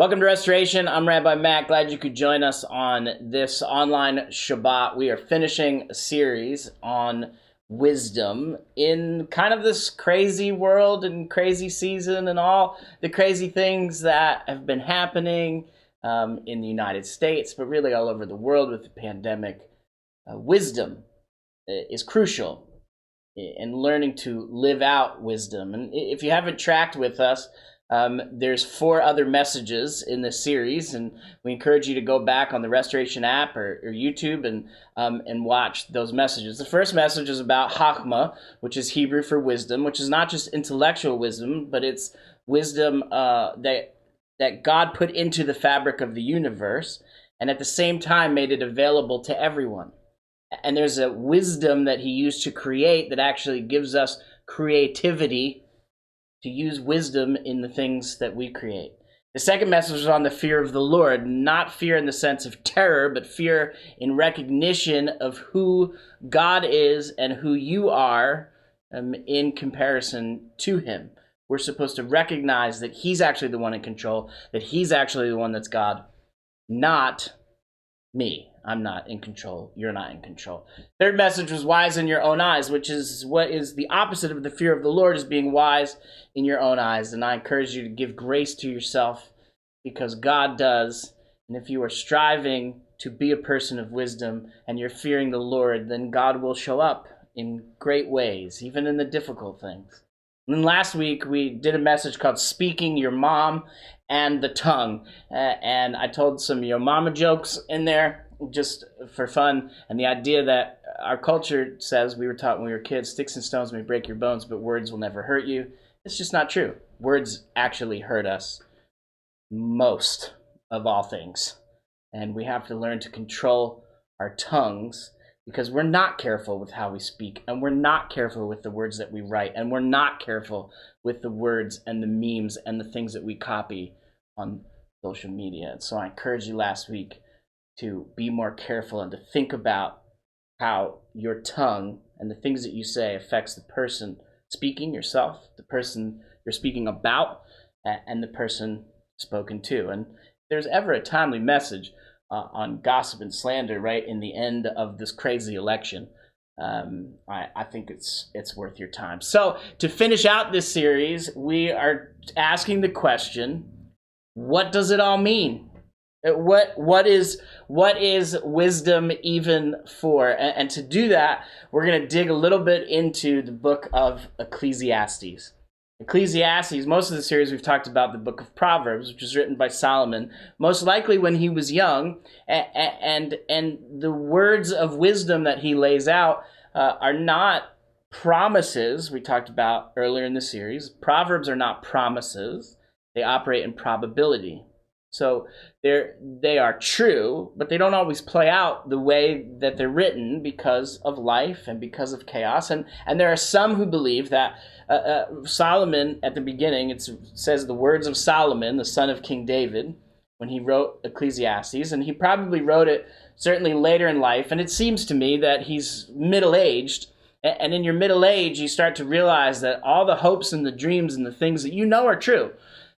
Welcome to Restoration. I'm Rabbi Matt. Glad you could join us on this online Shabbat. We are finishing a series on wisdom in kind of this crazy world and crazy season and all the crazy things that have been happening in the United States, but really all over the world with the pandemic. Wisdom is crucial in learning to live out wisdom. And if you haven't tracked with us, there's 4 other messages in this series, and we encourage you to go back on the Restoration app or YouTube and watch those messages. The first message is about Chachma, which is Hebrew for wisdom, which is not just intellectual wisdom, but it's wisdom that God put into the fabric of the universe, and at the same time made it available to everyone. And there's a wisdom that he used to create that actually gives us creativity to use wisdom in the things that we create. The second message was on the fear of the Lord, not fear in the sense of terror, but fear in recognition of who God is and who you are in comparison to him. We're supposed to recognize that he's actually the one in control, that he's actually the one that's God, not me. I'm not in control. You're not in control. Third message was wise in your own eyes, which is what is the opposite of the fear of the Lord, is being wise in your own eyes. And I encourage you to give grace to yourself because God does. And if you are striving to be a person of wisdom and you're fearing the Lord, then God will show up in great ways, even in the difficult things. And then last week, we did a message called Speaking Your Mom and the Tongue. And I told some Yo Mama jokes in there just for fun. And the idea that our culture says, we were taught when we were kids, sticks and stones may break your bones, but words will never hurt you. It's just not true. Words actually hurt us most of all things. And we have to learn to control our tongues, because we're not careful with how we speak, and we're not careful with the words that we write, and we're not careful with the words and the memes and the things that we copy on social media. And so I encouraged you last week to be more careful and to think about how your tongue and the things that you say affects the person speaking, yourself, the person you're speaking about, and the person spoken to. And if there's ever a timely message on gossip and slander right in the end of this crazy election, I think it's worth your time. So to finish out this series, we are asking the question, what does it all mean? What is wisdom even for? And to do that, we're going to dig a little bit into the book of Ecclesiastes. Ecclesiastes, most of the series we've talked about the book of Proverbs, which was written by Solomon, most likely when he was young, and the words of wisdom that he lays out are not promises we talked about earlier in the series. Proverbs are not promises. They operate in probability. So they are true, but they don't always play out the way that they're written because of life and because of chaos. And there are some who believe that Solomon, at the beginning, it says the words of Solomon, the son of King David, when he wrote Ecclesiastes, and he probably wrote it certainly later in life. And it seems to me that he's middle-aged. And in your middle age, you start to realize that all the hopes and the dreams and the things that you know are true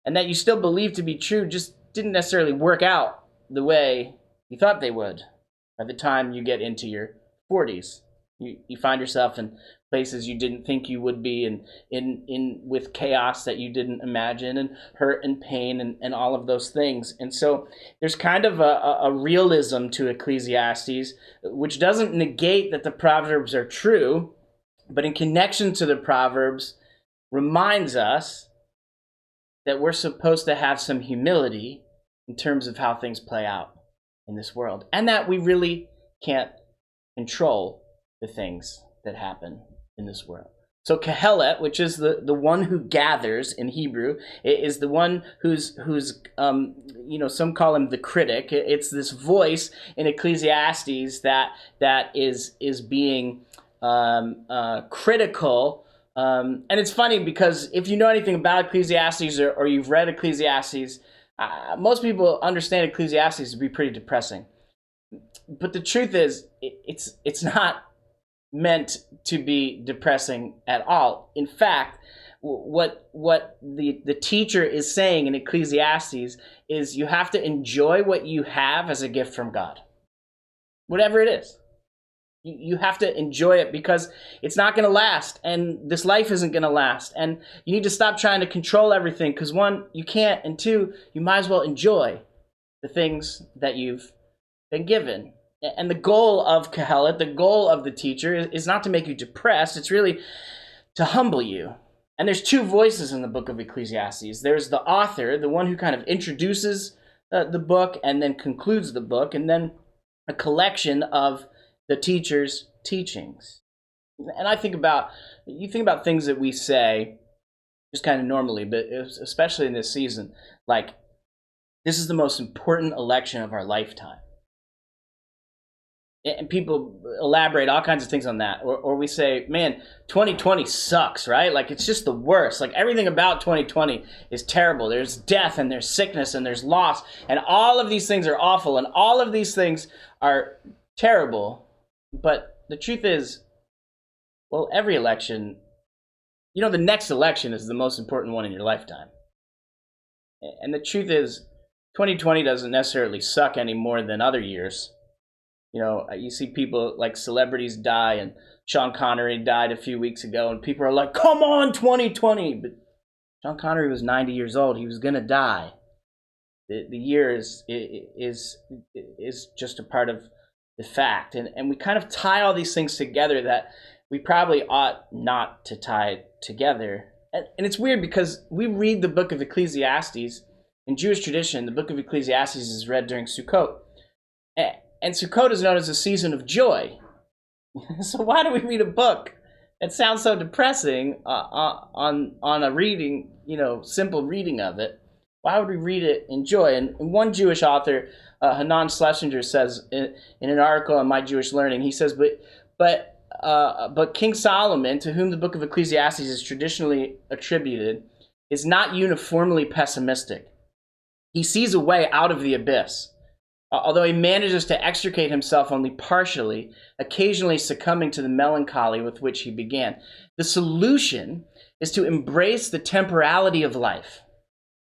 and that you still believe to be true just didn't necessarily work out the way you thought they would. By the time you get into your 40s, you find yourself in places you didn't think you would be, and in with chaos that you didn't imagine, and hurt and pain and all of those things. And so there's kind of a realism to Ecclesiastes, which doesn't negate that the Proverbs are true, but in connection to the Proverbs reminds us that we're supposed to have some humility in terms of how things play out in this world, and that we really can't control the things that happen in this world. So kehelot, which is the one who gathers in Hebrew, is the one who's some call him the critic. It's this voice in Ecclesiastes that is being critical. And it's funny because if you know anything about Ecclesiastes or you've read Ecclesiastes, most people understand Ecclesiastes to be pretty depressing. But the truth is, it's not meant to be depressing at all. In fact, what the teacher is saying in Ecclesiastes is you have to enjoy what you have as a gift from God. Whatever it is. You have to enjoy it because it's not going to last, and this life isn't going to last. And you need to stop trying to control everything because, one, you can't, and two, you might as well enjoy the things that you've been given. And the goal of kehelot, the goal of the teacher, is not to make you depressed. It's really to humble you. And there's two voices in the book of Ecclesiastes. There's the author, the one who kind of introduces the book and then concludes the book, and then a collection of the teacher's teachings. And you think about things that we say just kind of normally, but especially in this season, like, this is the most important election of our lifetime. And people elaborate all kinds of things on that. Or we say, man, 2020 sucks, right? Like, it's just the worst. Like, everything about 2020 is terrible. There's death and there's sickness and there's loss. And all of these things are awful. And all of these things are terrible. But the truth is, well, every election, the next election is the most important one in your lifetime. And the truth is, 2020 doesn't necessarily suck any more than other years. You see people like celebrities die, and Sean Connery died a few weeks ago, and people are like, come on, 2020. But Sean Connery was 90 years old. He was going to die. The year is just a part of the fact. And we kind of tie all these things together that we probably ought not to tie together. And it's weird because we read the book of Ecclesiastes. In Jewish tradition, the book of Ecclesiastes is read during Sukkot. And Sukkot is known as a season of joy. So why do we read a book that sounds so depressing on a reading, simple reading of it? Why would we read it in joy? And one Jewish author, Hanan Schlesinger, says in an article on My Jewish Learning, he says, but King Solomon, to whom the book of Ecclesiastes is traditionally attributed, is not uniformly pessimistic. He sees a way out of the abyss. Although he manages to extricate himself only partially, occasionally succumbing to the melancholy with which he began. The solution is to embrace the temporality of life,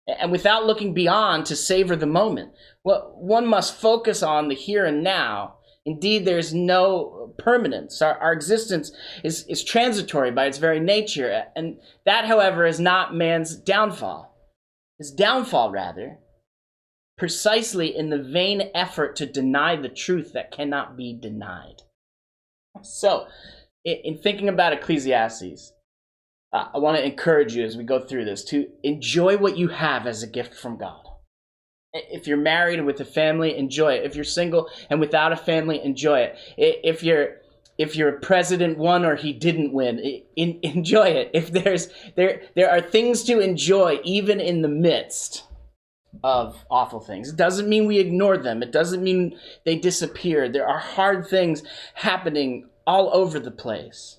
and without looking beyond, to savor the moment. Well, one must focus on the here and now. Indeed, there's no permanence. Our existence is transitory by its very nature, and that, however, is not man's downfall. His downfall, rather, precisely in the vain effort to deny the truth that cannot be denied. So, in thinking about Ecclesiastes, I want to encourage you as we go through this to enjoy what you have as a gift from God. If you're married and with a family, enjoy it. If you're single and without a family, enjoy it. If your president won or he didn't win, enjoy it. If there are things to enjoy even in the midst of awful things. It doesn't mean we ignore them. It doesn't mean they disappear. There are hard things happening all over the place.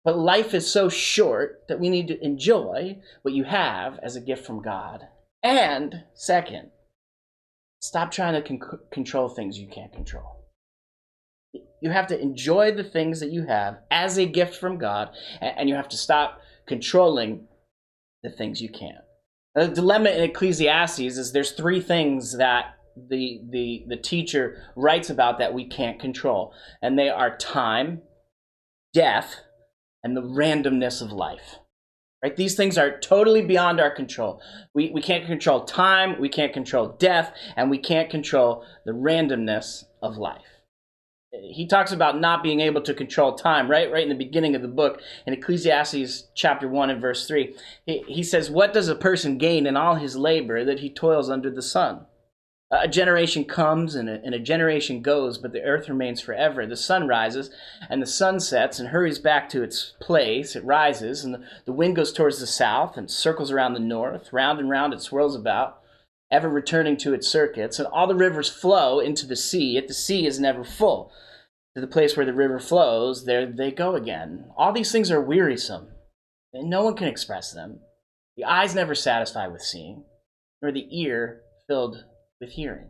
But life is so short that we need to enjoy what you have as a gift from God. And second, stop trying to control things you can't control. You have to enjoy the things that you have as a gift from God, and you have to stop controlling the things you can't. The dilemma in Ecclesiastes is there's three things that the teacher writes about that we can't control. And they are time, death, and the randomness of life. Right? These things are totally beyond our control. We can't control time, we can't control death, and we can't control the randomness of life. He talks about not being able to control time, right in the beginning of the book. In Ecclesiastes chapter 1 and verse 3, he says, what does a person gain in all his labor that he toils under the sun? A generation comes and a generation goes, but the earth remains forever. The sun rises and the sun sets and hurries back to its place. It rises and the wind goes towards the south and circles around the north. Round and round it swirls about, ever returning to its circuits. And all the rivers flow into the sea, yet the sea is never full. To the place where the river flows, there they go again. All these things are wearisome, and no one can express them. The eye's never satisfied with seeing, nor the ear filled with hearing.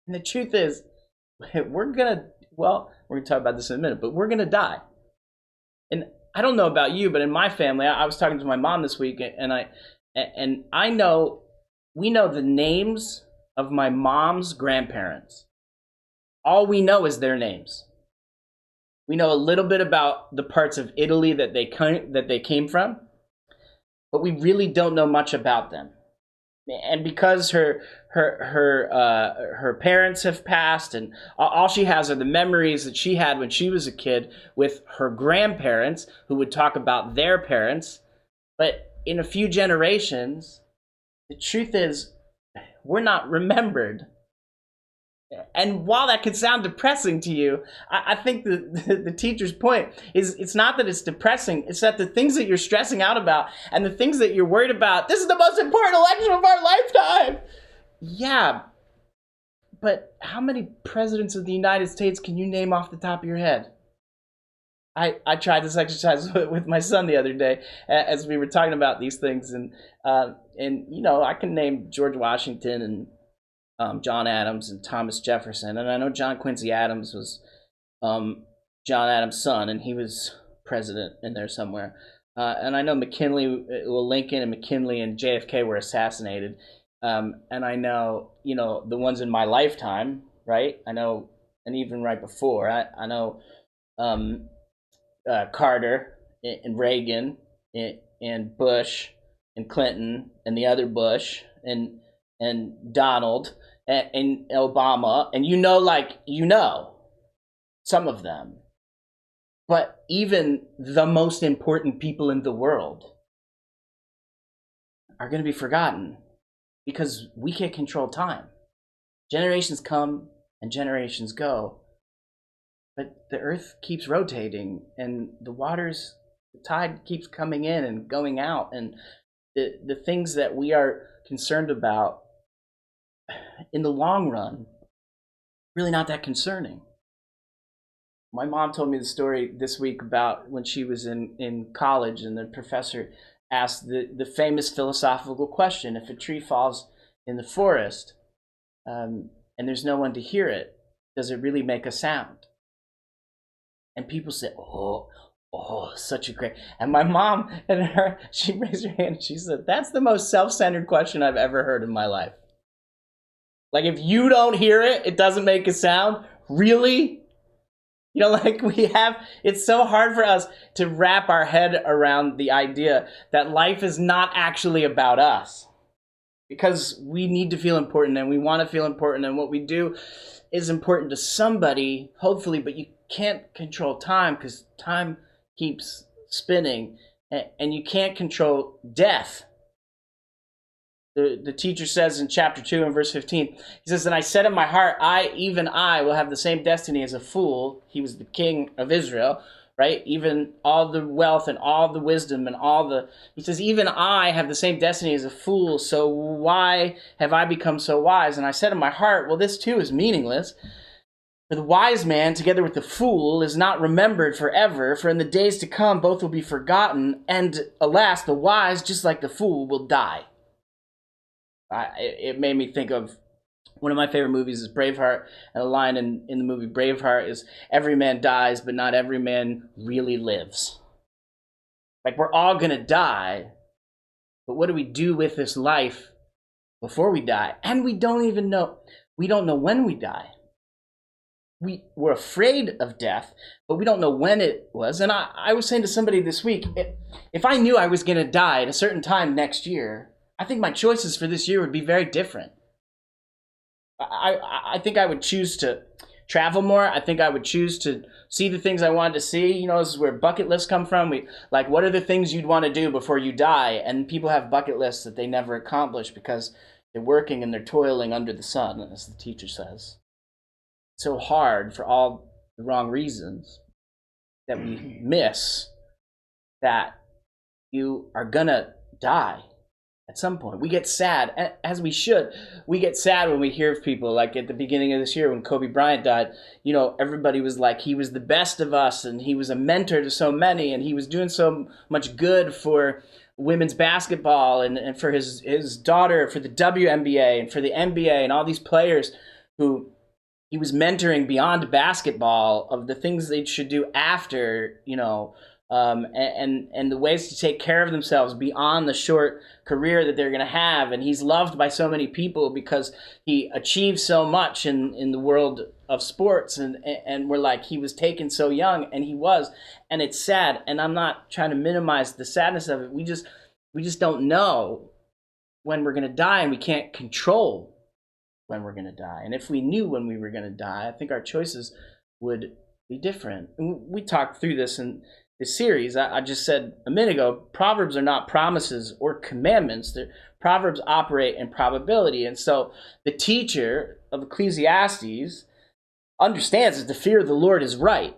And the truth is, we're going to talk about this in a minute, but we're going to die. And I don't know about you, but in my family, I was talking to my mom this week, and I know we know the names of my mom's grandparents. All we know is their names. We know a little bit about the parts of Italy that they came from, but we really don't know much about them. And because her parents have passed, and all she has are the memories that she had when she was a kid with her grandparents, who would talk about their parents. But in a few generations, the truth is, we're not remembered. And while that could sound depressing to you, I think the teacher's point is it's not that it's depressing, it's that the things that you're stressing out about and the things that you're worried about, this is the most important election of our lifetime. Yeah, but how many presidents of the United States can you name off the top of your head? I tried this exercise with my son the other day as we were talking about these things, and you know, I can name George Washington and John Adams and Thomas Jefferson, and I know John Quincy Adams was John Adams' son, and he was president in there somewhere. And I know Lincoln and McKinley and JFK were assassinated. And I know, you know, the ones in my lifetime, right? I know, and even right before, I know Carter and Reagan and Bush and Clinton and the other Bush and Donald and Obama, and some of them. But even the most important people in the world are going to be forgotten because we can't control time. Generations come and generations go, but the earth keeps rotating, and the tide keeps coming in and going out, and the things that we are concerned about in the long run, really not that concerning. My mom told me the story this week about when she was in college, and the professor asked the famous philosophical question: if a tree falls in the forest and there's no one to hear it, does it really make a sound? And people said, oh, such a great... And my mom, she raised her hand and she said, that's the most self-centered question I've ever heard in my life. Like, if you don't hear it, it doesn't make a sound? Really? You know, like it's so hard for us to wrap our head around the idea that life is not actually about us. Because we need to feel important, and we want to feel important, and what we do is important to somebody, hopefully, but you can't control time because time keeps spinning, and you can't control death. The teacher says in chapter 2 and verse 15, he says, and I said in my heart, even I will have the same destiny as a fool. He was the king of Israel, right? Even all the wealth and all the wisdom and he says, even I have the same destiny as a fool. So why have I become so wise? And I said in my heart, well, this too is meaningless. For the wise man, together with the fool, is not remembered forever. For in the days to come, both will be forgotten. And alas, the wise, just like the fool, will die. It made me think of one of my favorite movies is Braveheart, and a line in the movie Braveheart is, every man dies, but not every man really lives. Like, we're all going to die, but what do we do with this life before we die? And we don't know when we die. We're afraid of death, but we don't know when it was. And I was saying to somebody this week, if I knew I was going to die at a certain time next year, I think my choices for this year would be very different. I think I would choose to travel more. I think I would choose to see the things I wanted to see. You know, this is where bucket lists come from. What are the things you'd want to do before you die? And people have bucket lists that they never accomplish because they're working and they're toiling under the sun, as the teacher says. It's so hard for all the wrong reasons that we miss that you are gonna die. At some point, we get sad, as we should. We get sad when we hear of people, like at the beginning of this year when Kobe Bryant died. You know, everybody was like, he was the best of us, and he was a mentor to so many, and he was doing so much good for women's basketball and for his daughter, for the WNBA and for the NBA and all these players who he was mentoring beyond basketball of the things they should do after, you know, and the ways to take care of themselves beyond the short career that they're going to have. And he's loved by so many people because he achieved so much in the world of sports. And we're like, he was taken so young, and he was. And it's sad. And I'm not trying to minimize the sadness of it. We just don't know when we're going to die, and we can't control when we're going to die. And if we knew when we were going to die, I think our choices would be different. And we talked through this in this series. I just said a minute ago, Proverbs are not promises or commandments. Proverbs operate in probability. And so the teacher of Ecclesiastes understands that the fear of the Lord is right.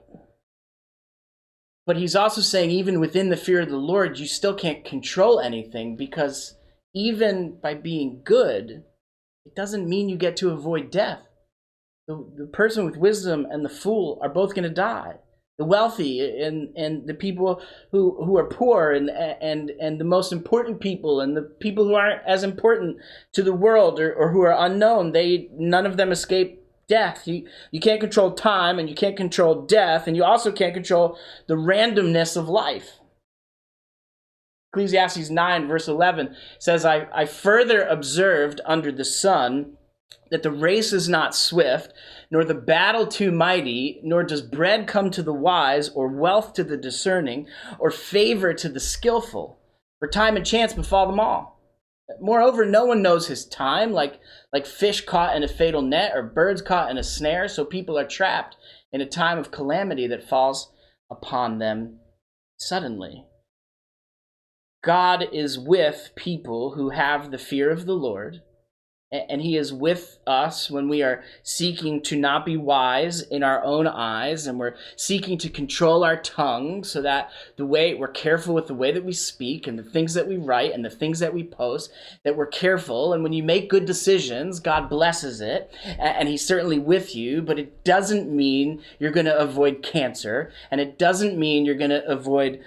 But he's also saying even within the fear of the Lord, you still can't control anything, because even by being good, it doesn't mean you get to avoid death. The person with wisdom and the fool are both going to die. The wealthy and the people who are poor and the most important people and the people who aren't as important to the world or who are unknown, none of them escape death. You can't control time, and you can't control death, and you also can't control the randomness of life. Ecclesiastes 9 verse 11 says, I further observed under the sun that the race is not swift, nor the battle too mighty, nor does bread come to the wise, or wealth to the discerning, or favor to the skillful. For time and chance befall them all. Moreover, no one knows his time, like fish caught in a fatal net, or birds caught in a snare, so people are trapped in a time of calamity that falls upon them suddenly. God is with people who have the fear of the Lord, and he is with us when we are seeking to not be wise in our own eyes, and we're seeking to control our tongue so that we're careful with the way that we speak and the things that we write and the things that we post, that we're careful. And when you make good decisions, God blesses it, and he's certainly with you, but it doesn't mean you're going to avoid cancer, and it doesn't mean you're going to avoid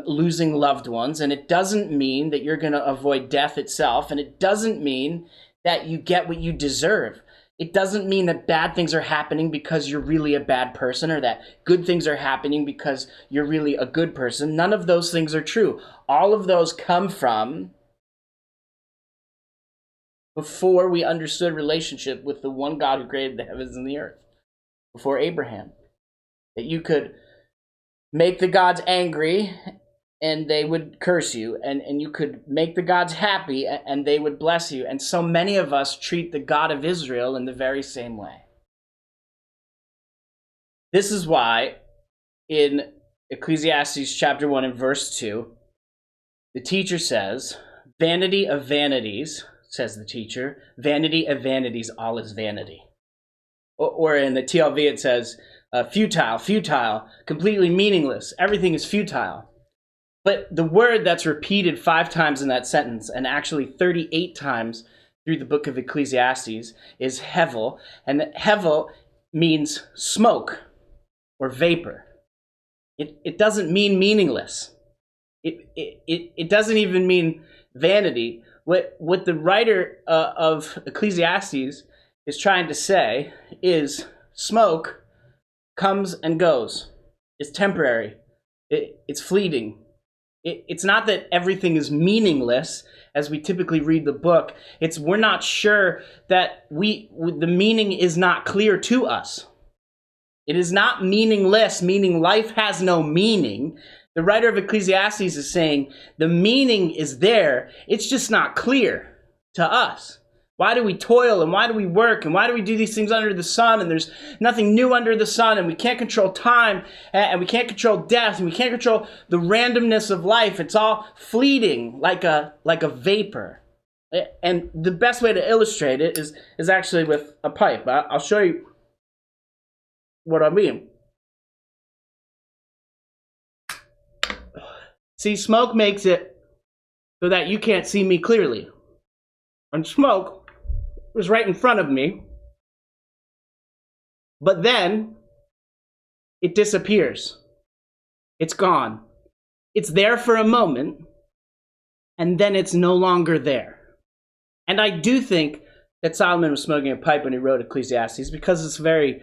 losing loved ones, and it doesn't mean that you're going to avoid death itself, and it doesn't mean that you get what you deserve. It doesn't mean that bad things are happening because you're really a bad person, or that good things are happening because you're really a good person. None of those things are true. All of those come from before we understood relationship with the one God who created the heavens and the earth, before Abraham. That you could make the gods angry and they would curse you, and you could make the gods happy and they would bless you. And so many of us treat the God of Israel in the very same way. This is why in Ecclesiastes chapter 1 and verse 2, the teacher says, vanity of vanities, says the teacher, vanity of vanities, all is vanity. Or in the TLV it says, futile, completely meaningless, everything is futile. But the word that's repeated 5 times in that sentence, and actually 38 times through the book of Ecclesiastes, is hevel. And hevel means smoke or vapor. It doesn't mean meaningless. It doesn't even mean vanity. What the writer of Ecclesiastes is trying to say is smoke comes and goes. It's temporary. It's fleeting. It's not that everything is meaningless as we typically read the book. We're not sure that the meaning is not clear to us. It is not meaningless, meaning life has no meaning. The writer of Ecclesiastes is saying the meaning is there. It's just not clear to us. Why do we toil, and why do we work, and why do we do these things under the sun, and there's nothing new under the sun, and we can't control time, and we can't control death, and we can't control the randomness of life. It's all fleeting like a vapor. And the best way to illustrate it is actually with a pipe. I'll show you what I mean. See, smoke makes it so that you can't see me clearly. And smoke was right in front of me, but then it disappears. It's gone. It's there for a moment, and then it's no longer there. And I do think that Solomon was smoking a pipe when he wrote Ecclesiastes, because it's very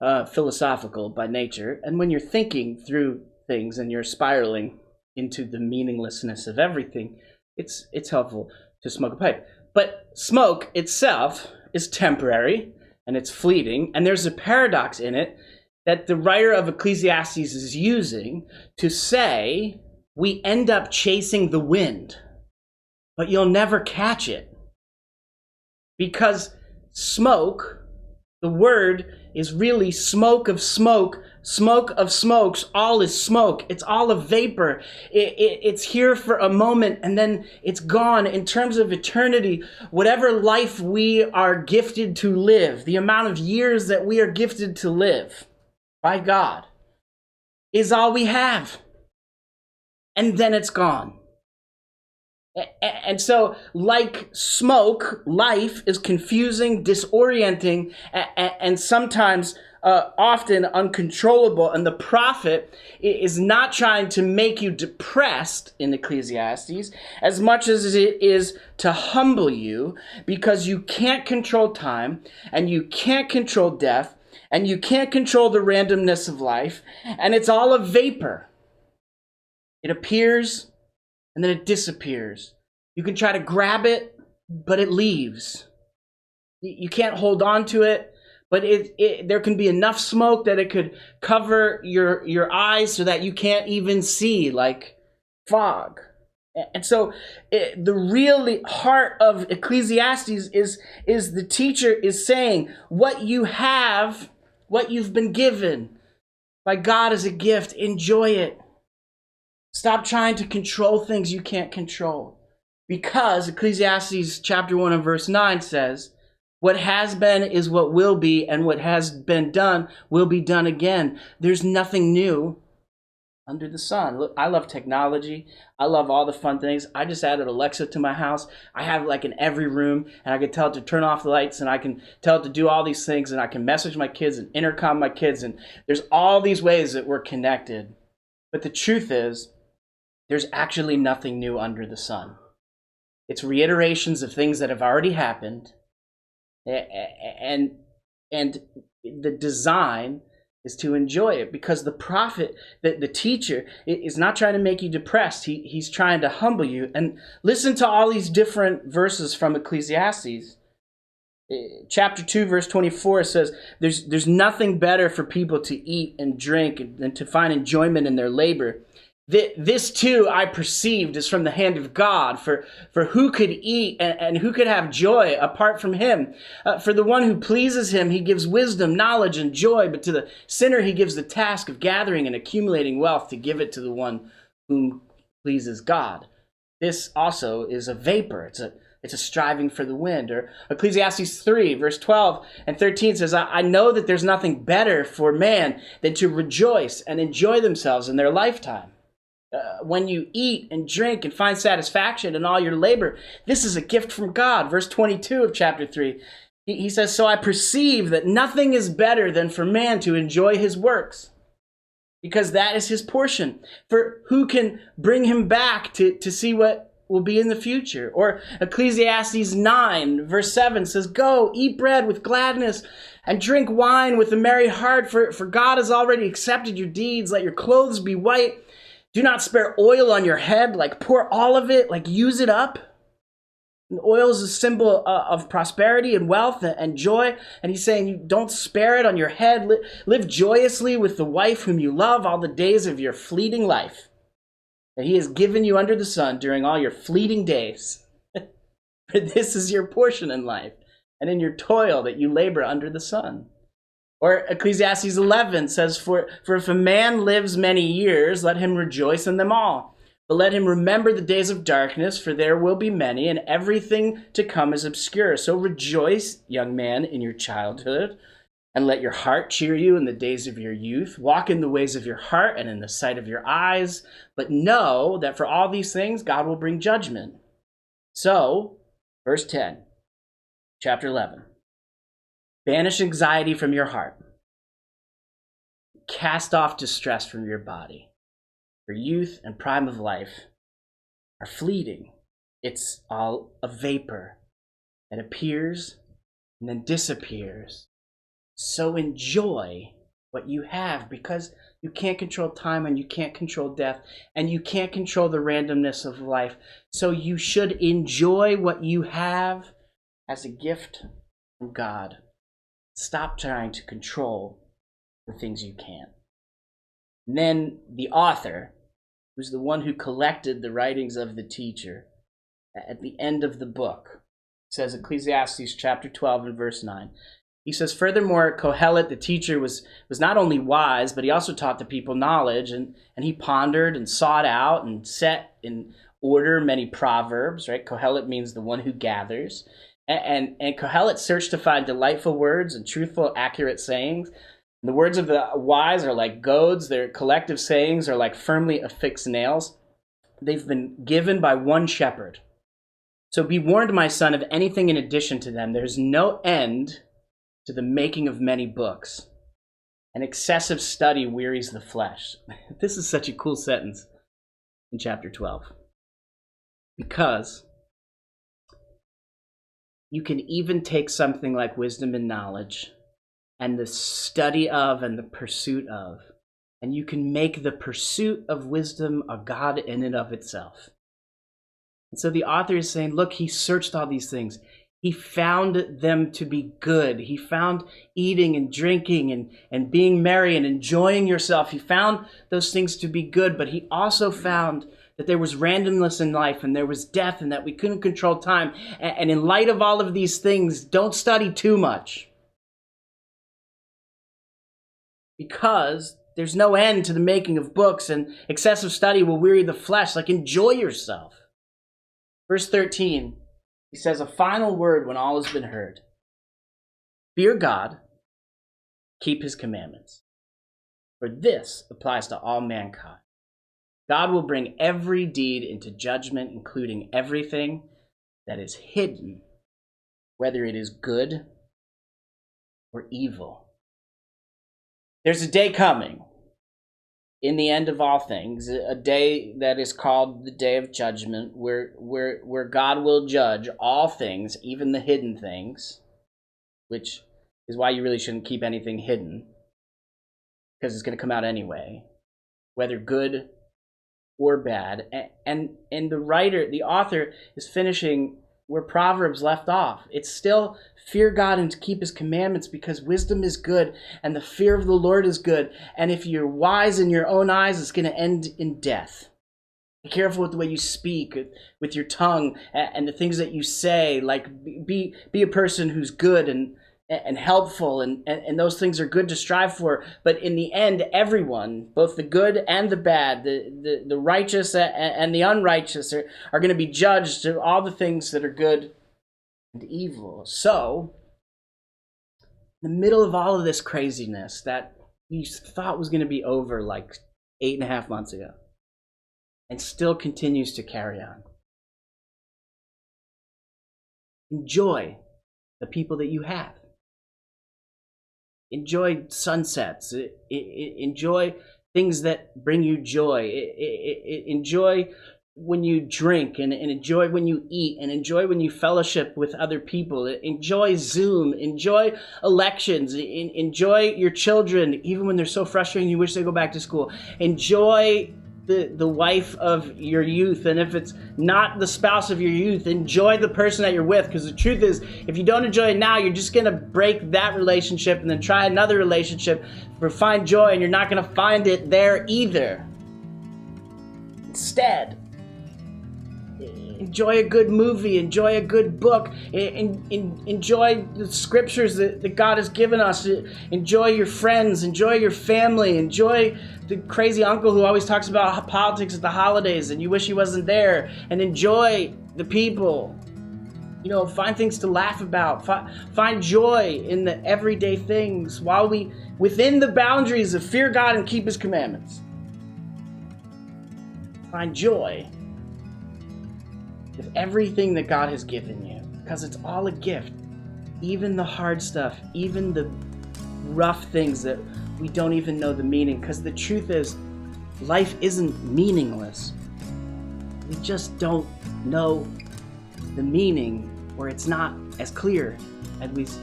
philosophical by nature. And when you're thinking through things and you're spiraling into the meaninglessness of everything, it's helpful to smoke a pipe. But smoke itself is temporary and it's fleeting, and there's a paradox in it that the writer of Ecclesiastes is using to say we end up chasing the wind, but you'll never catch it. Because smoke, the word is really smoke of smoke, smoke of smokes, all is smoke. It's all a vapor. It's here for a moment and then it's gone. In terms of eternity, whatever life we are gifted to live, the amount of years that we are gifted to live by God is all we have. And then it's gone. And so, like smoke, life is confusing, disorienting, and sometimes often uncontrollable. And the prophet is not trying to make you depressed in Ecclesiastes as much as it is to humble you, because you can't control time, and you can't control death, and you can't control the randomness of life, and it's all a vapor. It appears and then it disappears. You can try to grab it, but it leaves. You can't hold on to it, but there can be enough smoke that it could cover your eyes so that you can't even see, like fog. And so the real heart of Ecclesiastes is the teacher is saying what you have, what you've been given by God as a gift, enjoy it. Stop trying to control things you can't control. Because Ecclesiastes chapter 1 and verse 9 says, what has been is what will be, and what has been done will be done again. There's nothing new under the sun. Look, I love technology. I love all the fun things. I just added Alexa to my house. I have like in every room, and I can tell it to turn off the lights, and I can tell it to do all these things, and I can message my kids and intercom my kids, and there's all these ways that we're connected. But the truth is, there's actually nothing new under the sun. It's reiterations of things that have already happened. And the design is to enjoy it, because the prophet, the teacher, is not trying to make you depressed. He's trying to humble you. And listen to all these different verses from Ecclesiastes. Chapter 2, verse 24 says, there's nothing better for people to eat and drink than to find enjoyment in their labor. This too I perceived is from the hand of God, for who could eat and who could have joy apart from him? For the one who pleases him, he gives wisdom, knowledge, and joy, but to the sinner he gives the task of gathering and accumulating wealth to give it to the one whom pleases God. This also is a vapor. It's a striving for the wind. Or Ecclesiastes 3, verse 12 and 13 says, I know that there's nothing better for man than to rejoice and enjoy themselves in their lifetime. When you eat and drink and find satisfaction in all your labor, this is a gift from God. Verse 22 of chapter 3, he says, so I perceive that nothing is better than for man to enjoy his works, because that is his portion. For who can bring him back to see what will be in the future? Or Ecclesiastes 9, verse 7 says, go, eat bread with gladness and drink wine with a merry heart, for God has already accepted your deeds. Let your clothes be white. Do not spare oil on your head, like pour all of it, like use it up. And oil is a symbol of prosperity and wealth and joy. And he's saying, you don't spare it on your head. Live joyously with the wife whom you love all the days of your fleeting life that he has given you under the sun during all your fleeting days. For this is your portion in life, and in your toil that you labor under the sun. Or Ecclesiastes 11 says, for if a man lives many years, let him rejoice in them all. But let him remember the days of darkness, for there will be many, and everything to come is obscure. So rejoice, young man, in your childhood, and let your heart cheer you in the days of your youth. Walk in the ways of your heart and in the sight of your eyes. But know that for all these things, God will bring judgment. So, verse 10, chapter 11. Banish anxiety from your heart. Cast off distress from your body. For youth and prime of life are fleeting. It's all a vapor that appears and then disappears. So enjoy what you have, because you can't control time and you can't control death and you can't control the randomness of life. So you should enjoy what you have as a gift from God. Stop trying to control the things you can't. And then the author, who's the one who collected the writings of the teacher, at the end of the book, says Ecclesiastes chapter 12 and verse 9. He says, furthermore, Kehelot, the teacher, was not only wise, but he also taught the people knowledge, and he pondered and sought out and set in order many proverbs, right? Kehelot means the one who gathers. And Kehelot searched to find delightful words and truthful, accurate sayings. And the words of the wise are like goads. Their collective sayings are like firmly affixed nails. They've been given by one shepherd. So be warned, my son, of anything in addition to them. There's no end to the making of many books. And excessive study wearies the flesh. This is such a cool sentence in chapter 12. Because you can even take something like wisdom and knowledge and the study of and the pursuit of, and you can make the pursuit of wisdom a god in and of itself. And so the author is saying, look, he searched all these things. He found them to be good. He found eating and drinking and being merry and enjoying yourself. He found those things to be good, but he also found that there was randomness in life and there was death and that we couldn't control time. And in light of all of these things, don't study too much. Because there's no end to the making of books, and excessive study will weary the flesh. Like, enjoy yourself. Verse 13, he says a final word when all has been heard. Fear God, keep his commandments. For this applies to all mankind. God will bring every deed into judgment, including everything that is hidden, whether it is good or evil. There's a day coming in the end of all things, a day that is called the day of judgment, where God will judge all things, even the hidden things, which is why you really shouldn't keep anything hidden, because it's going to come out anyway, whether good or bad. And the author is finishing where Proverbs left off. It's still fear God and to keep his commandments, because wisdom is good and the fear of the Lord is good. And if you're wise in your own eyes, it's going to end in death. Be careful with the way you speak, with your tongue and the things that you say. Like, be a person who's good and helpful, and those things are good to strive for. But in the end, everyone, both the good and the bad, the righteous and the unrighteous, are going to be judged to all the things that are good and evil. So, in the middle of all of this craziness that we thought was going to be over like 8.5 months ago, and still continues to carry on, enjoy the people that you have. Enjoy sunsets. Enjoy things that bring you joy. Enjoy when you drink, and enjoy when you eat, and enjoy when you fellowship with other people. Enjoy Zoom. Enjoy elections. Enjoy your children, even when they're so frustrating you wish they go back to school. Enjoy the wife of your youth, and if it's not the spouse of your youth, enjoy the person that you're with, because the truth is, if you don't enjoy it now, you're just going to break that relationship and then try another relationship for find joy, and you're not going to find it there either. Instead, enjoy a good movie, enjoy a good book, enjoy the scriptures that God has given us, enjoy your friends, enjoy your family, enjoy the crazy uncle who always talks about politics at the holidays and you wish he wasn't there, and enjoy the people. You know, find things to laugh about, find joy in the everyday things, while we, within the boundaries of fear God and keep his commandments, find joy with everything that God has given you, because it's all a gift. Even the hard stuff, even the rough things that we don't even know the meaning, because the truth is, life isn't meaningless. We just don't know the meaning, or it's not as clear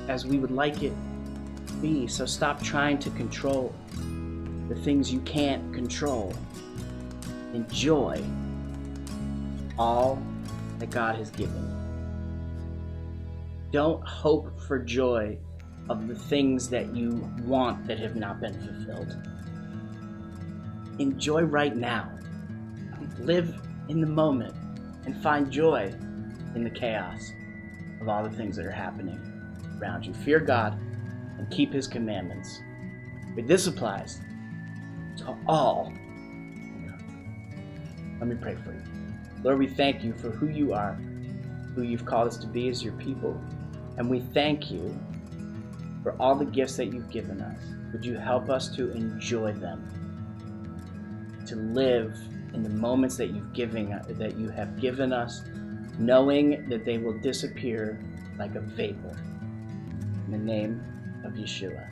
as we would like it be. So stop trying to control the things you can't control. Enjoy all that God has given you. Don't hope for joy of the things that you want that have not been fulfilled. Enjoy right now. Live in the moment and find joy in the chaos of all the things that are happening around you. Fear God and keep His commandments. But this applies to all. Let me pray for you. Lord, we thank you for who you are, who you've called us to be as your people. And we thank you for all the gifts that you've given us. Would you help us to enjoy them, to live in the moments that you have given us, knowing that they will disappear like a vapor. In the name of Yeshua,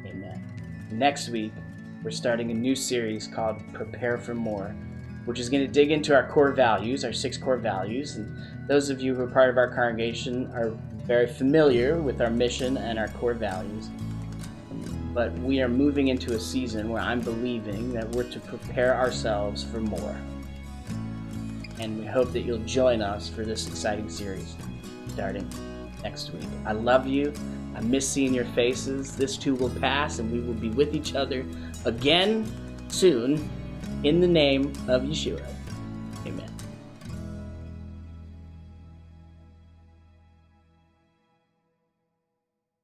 amen. Next week, we're starting a new series called Prepare for More, which is going to dig into our core values, our 6 core values. And those of you who are part of our congregation are very familiar with our mission and our core values. But we are moving into a season where I'm believing that we're to prepare ourselves for more. And we hope that you'll join us for this exciting series starting next week. I love you. I miss seeing your faces. This too will pass, and we will be with each other again soon in the name of Yeshua. Amen.